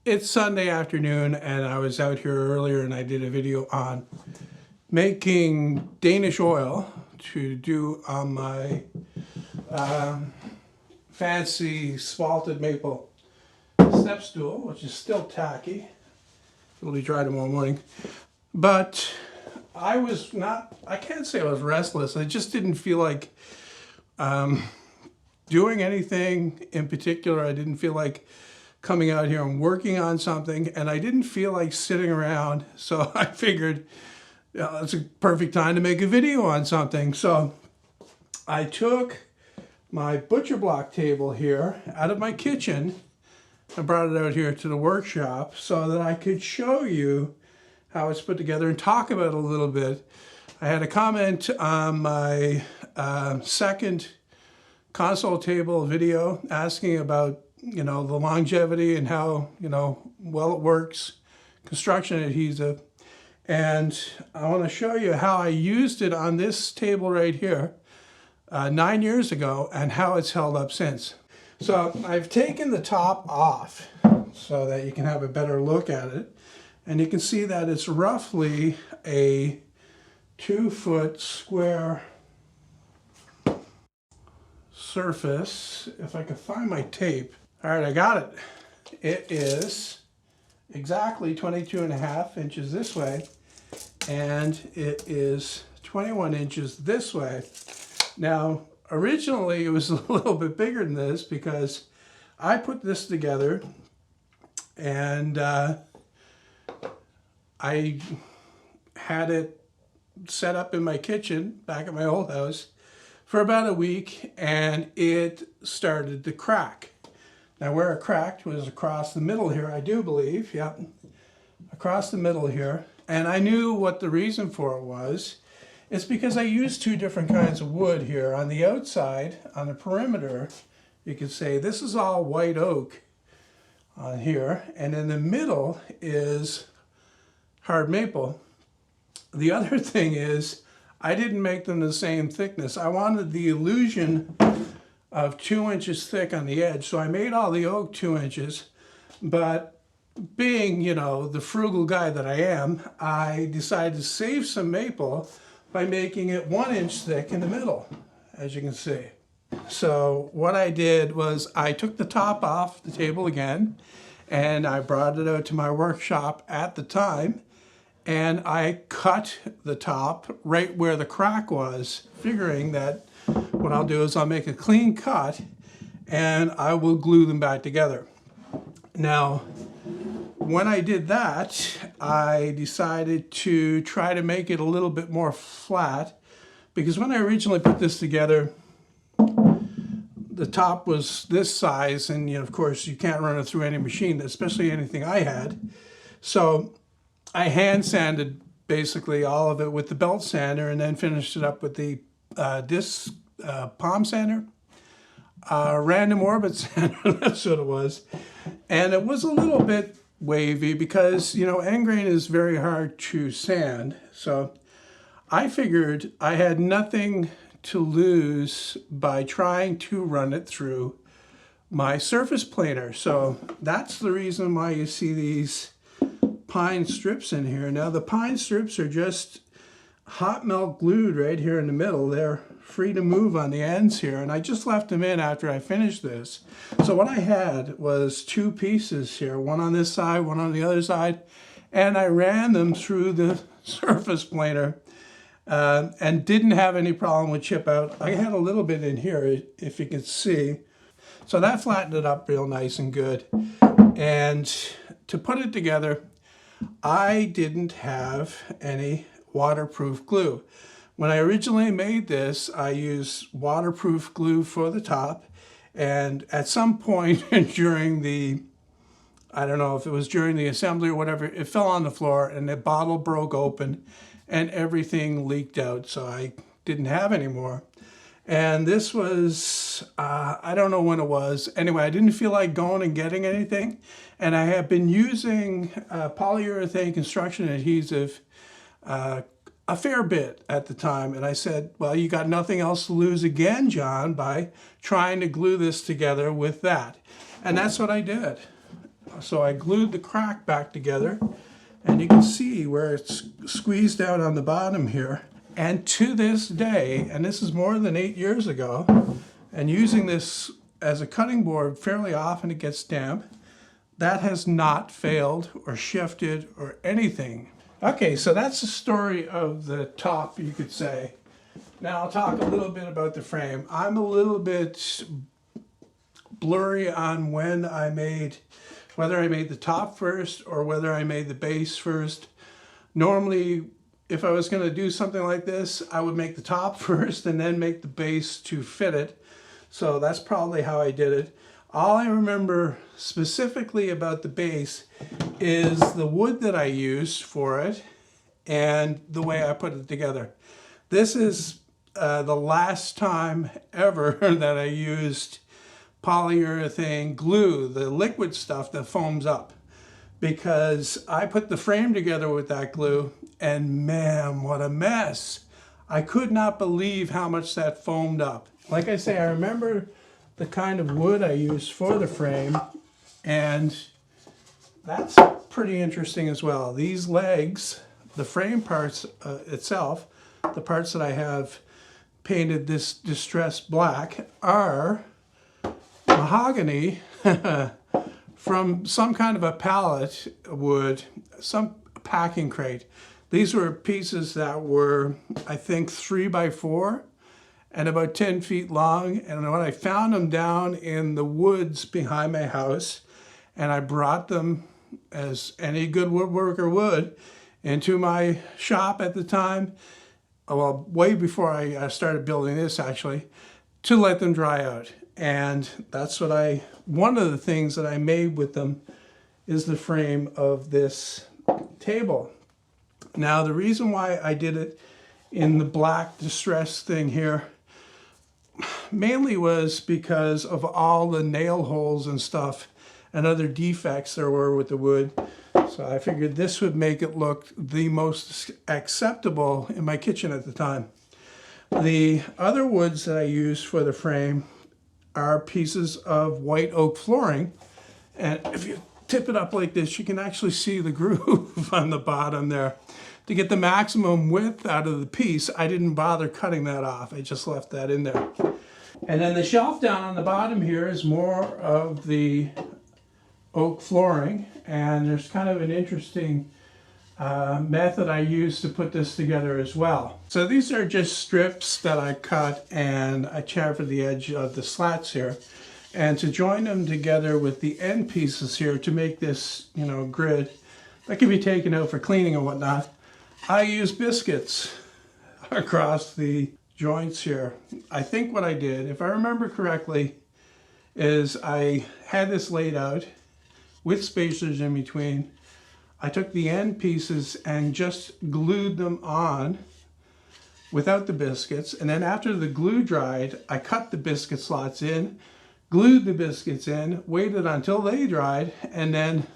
It's Sunday afternoon and I was out here earlier and I did a video on making Danish oil to do on my fancy spalted maple step stool, which is still tacky. It'll be dry tomorrow morning. But I can't say I was restless. I just didn't feel like doing anything in particular. I didn't feel like coming out here and working on something, and I didn't feel like sitting around. So I figured it's a perfect time to make a video on something. So I took my butcher block table here out of my kitchen and brought it out here to the workshop so that I could show you how it's put together and talk about it a little bit. I had a comment on my second console table video asking about the longevity and how well it works, construction adhesive, and I want to show you how I used it on this table right here 9 years ago and how it's held up since. So I've taken the top off so that you can have a better look at it, and you can see that it's roughly a 2-foot square surface. If I can find my tape. All right, I got it. It is exactly 22.5 inches this way, and it is 21 inches this way. Now, originally it was a little bit bigger than this because I put this together and I had it set up in my kitchen back at my old house for about a week, and it started to crack. Now where it cracked was across the middle here, I do believe, yep, across the middle here. And I knew what the reason for it was. It's because I used two different kinds of wood here. On the outside, on the perimeter, you could say this is all white oak on here, and in the middle is hard maple. The other thing is, I didn't make them the same thickness. I wanted the illusion of 2 inches thick on the edge, so I made all the oak 2 inches, but being, the frugal guy that I am, I decided to save some maple by making it 1 inch thick in the middle, as you can see. So what I did was I took the top off the table again, and I brought it out to my workshop at the time, and I cut the top right where the crack was, figuring that what I'll do is I'll make a clean cut and I will glue them back together. Now, when I did that, I decided to try to make it a little bit more flat, because when I originally put this together, the top was this size, and of course you can't run it through any machine, especially anything I had. So I hand sanded basically all of it with the belt sander, and then finished it up with the disc palm sander, random orbit sander, that's what it was. And it was a little bit wavy because, end grain is very hard to sand. So I figured I had nothing to lose by trying to run it through my surface planer. So that's the reason why you see these pine strips in here. Now the pine strips are just hot melt glued right here in the middle. They're free to move on the ends here, and I just left them in after I finished this. So what I had was two pieces here, one on this side, one on the other side, and I ran them through the surface planer and didn't have any problem with chip out. I had a little bit in here, if you can see. So that flattened it up real nice and good. And to put it together, I didn't have any waterproof glue. When I originally made this, I used waterproof glue for the top, and at some point during the, I don't know if it was during the assembly or whatever, it fell on the floor and the bottle broke open and everything leaked out, so I didn't have any more. And this was, I don't know when it was. Anyway, I didn't feel like going and getting anything, and I have been using polyurethane construction adhesive a fair bit at the time, and I said, well, you got nothing else to lose again, John, by trying to glue this together with that. And that's what I did. So I glued the crack back together, and you can see where it's squeezed out on the bottom here. And to this day, and this is more than 8 years ago, and using this as a cutting board fairly often, it gets damp. That has not failed or shifted or anything. Okay, so that's the story of the top, you could say. Now I'll talk a little bit about the frame. I'm a little bit blurry on whether I made the top first or whether I made the base first. Normally, if I was going to do something like this, I would make the top first and then make the base to fit it. So that's probably how I did it. All I remember specifically about the base is the wood that I used for it and the way I put it together. This is the last time ever that I used polyurethane glue, the liquid stuff that foams up, because I put the frame together with that glue, and man, what a mess. I could not believe how much that foamed up. Like I say, I remember the kind of wood I used for the frame, and that's pretty interesting as well. These legs, the frame parts itself, the parts that I have painted this distressed black, are mahogany from some kind of a pallet wood, some packing crate. These were pieces that were, I think, 3 by 4 and about 10 feet long. And when I found them down in the woods behind my house, and I brought them, as any good woodworker would, into my shop at the time, well, way before I started building this actually, to let them dry out. And that's what one of the things that I made with them is the frame of this table. Now, the reason why I did it in the black distress thing here mainly was because of all the nail holes and stuff and other defects there were with the wood. So I figured this would make it look the most acceptable in my kitchen at the time. The other woods that I used for the frame are pieces of white oak flooring. And if you tip it up like this, you can actually see the groove on the bottom there. To get the maximum width out of the piece, I didn't bother cutting that off. I just left that in there. And then the shelf down on the bottom here is more of the oak flooring. And there's kind of an interesting method I used to put this together as well. So these are just strips that I cut and I chamfered the edge of the slats here. And to join them together with the end pieces here to make this, grid that can be taken out for cleaning and whatnot, I use biscuits across the joints here. I think what I did, if I remember correctly, is I had this laid out with spacers in between. I took the end pieces and just glued them on without the biscuits. And then after the glue dried, I cut the biscuit slots in, glued the biscuits in, waited until they dried, and then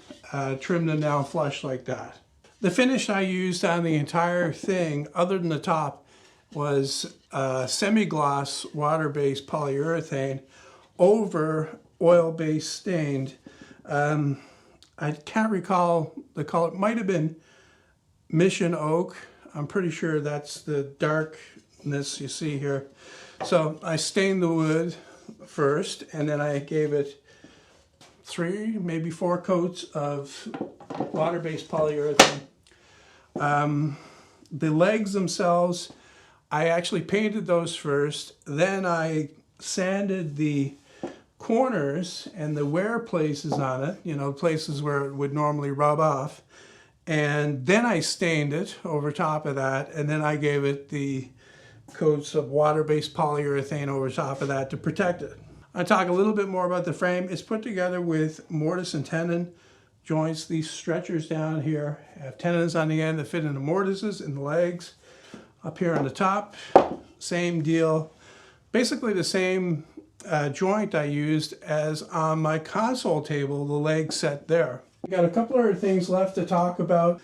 trimmed them down flush like that. The finish I used on the entire thing, other than the top, was semi-gloss water-based polyurethane over oil-based stained. I can't recall the color. It might have been Mission Oak. I'm pretty sure that's the darkness you see here. So I stained the wood first, and then I gave it 3, maybe 4 coats of water-based polyurethane. The legs themselves, I actually painted those first. Then I sanded the corners and the wear places on it, places where it would normally rub off. And then I stained it over top of that, and then I gave it the coats of water-based polyurethane over top of that to protect it. I'll talk a little bit more about the frame. It's put together with mortise and tenon joints. These stretchers down here have tenons on the end that fit into mortises in the legs. Up here on the top, same deal. Basically the same joint I used as on my console table, the leg set there. We got a couple other things left to talk about.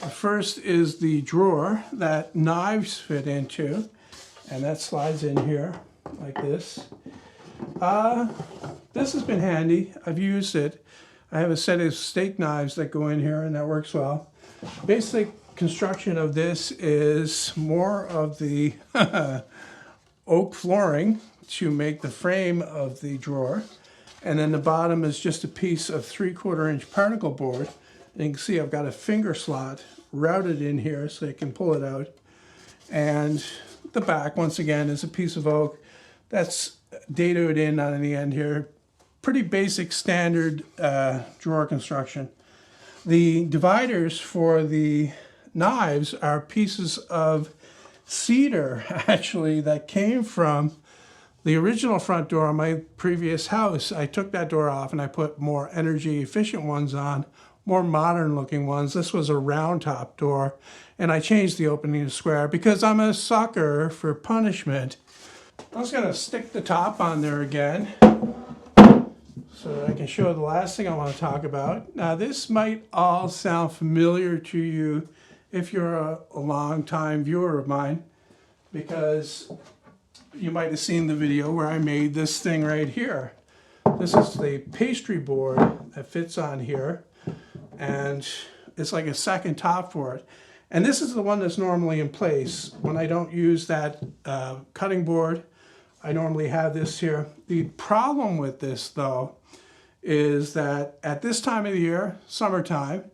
The first is the drawer that knives fit into, and that slides in here like this. This has been handy. I've used it. I have a set of steak knives that go in here, and that works well. Basic construction of this is more of the oak flooring to make the frame of the drawer. And then the bottom is just a piece of 3/4 inch particle board. And you can see I've got a finger slot routed in here so you can pull it out. And the back, once again, is a piece of oak that's datoed in on the end here. Pretty basic standard drawer construction. The dividers for the knives are pieces of cedar, actually, that came from the original front door of my previous house. I took that door off and I put more energy efficient ones on, more modern looking ones. This was a round top door, and I changed the opening to square because I'm a sucker for punishment. I'm just gonna stick the top on there again so that I can show the last thing I want to talk about. Now, this might all sound familiar to you if you're a long-time viewer of mine, because you might have seen the video where I made this thing right here. This is the pastry board that fits on here, and it's like a second top for it. And this is the one that's normally in place. When I don't use that cutting board, I normally have this here. The problem with this, though, is that at this time of the year, summertime,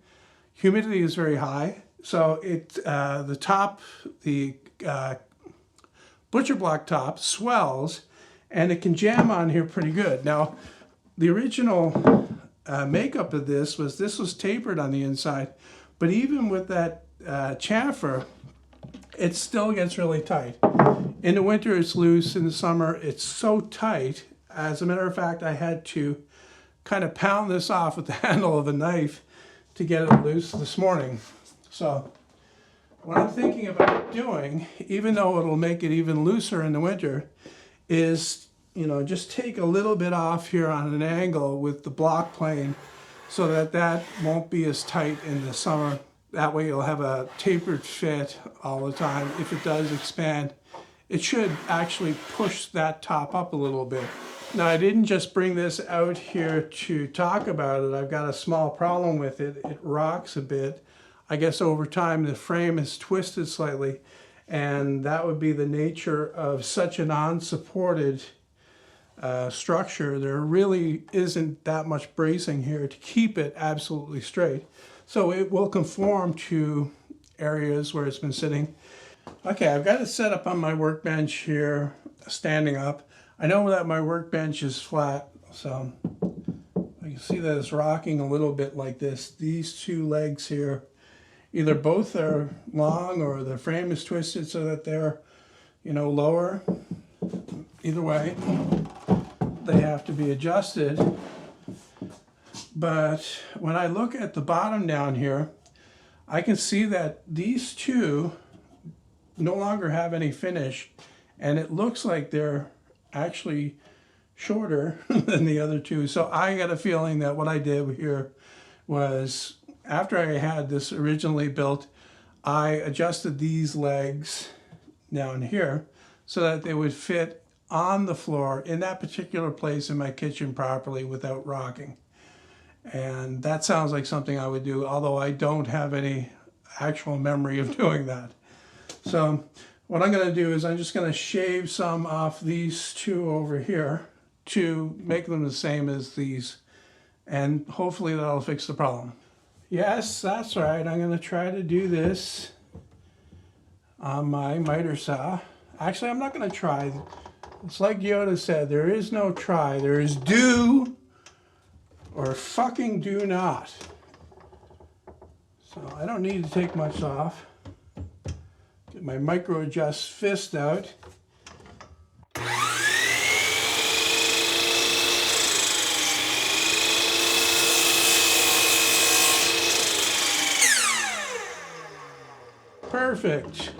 humidity is very high. So the top, the butcher block top swells, and it can jam on here pretty good. Now, the original makeup of this was tapered on the inside, but even with that chamfer, it still gets really tight. In the winter, it's loose. In the summer, it's so tight. As a matter of fact, I had to kind of pound this off with the handle of a knife to get it loose this morning. So what I'm thinking about doing, even though it'll make it even looser in the winter, is, just take a little bit off here on an angle with the block plane so that that won't be as tight in the summer. That way you'll have a tapered fit all the time. If it does expand, it should actually push that top up a little bit. Now, I didn't just bring this out here to talk about it. I've got a small problem with it. It rocks a bit. I guess over time the frame is twisted slightly, and that would be the nature of such an unsupported structure. There really isn't that much bracing here to keep it absolutely straight. So it will conform to areas where it's been sitting. Okay, I've got it set up on my workbench here, standing up. I know that my workbench is flat, so I can see that it's rocking a little bit like this. These two legs here, either both are long or the frame is twisted so that they're, lower. Either way, they have to be adjusted. But when I look at the bottom down here, I can see that these two no longer have any finish, and it looks like they're actually shorter than the other two. So I got a feeling that what I did here was, after I had this originally built, I adjusted these legs down here so that they would fit on the floor in that particular place in my kitchen properly without rocking. And that sounds like something I would do, although I don't have any actual memory of doing that. So what I'm going to do is I'm just going to shave some off these two over here to make them the same as these, and hopefully that'll fix the problem. Yes, that's right. I'm going to try to do this on my miter saw. Actually, I'm not going to try. It's like Yoda said, there is no try. There is do or fucking do not. So I don't need to take much off. Get my micro adjust fist out. Perfect.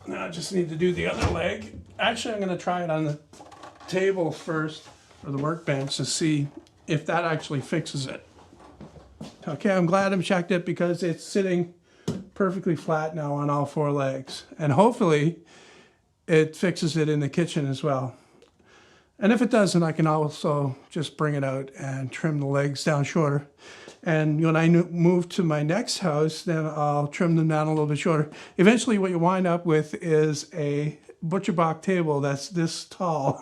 Now I just need to do the other leg. Actually, I'm going to try it on the table first, or the workbench, to see if that actually fixes it. Okay, I'm glad I've checked it because it's sitting perfectly flat now on all four legs. And hopefully it fixes it in the kitchen as well. And if it doesn't, I can also just bring it out and trim the legs down shorter. And when I move to my next house, then I'll trim them down a little bit shorter. Eventually what you wind up with is a butcher block table that's this tall.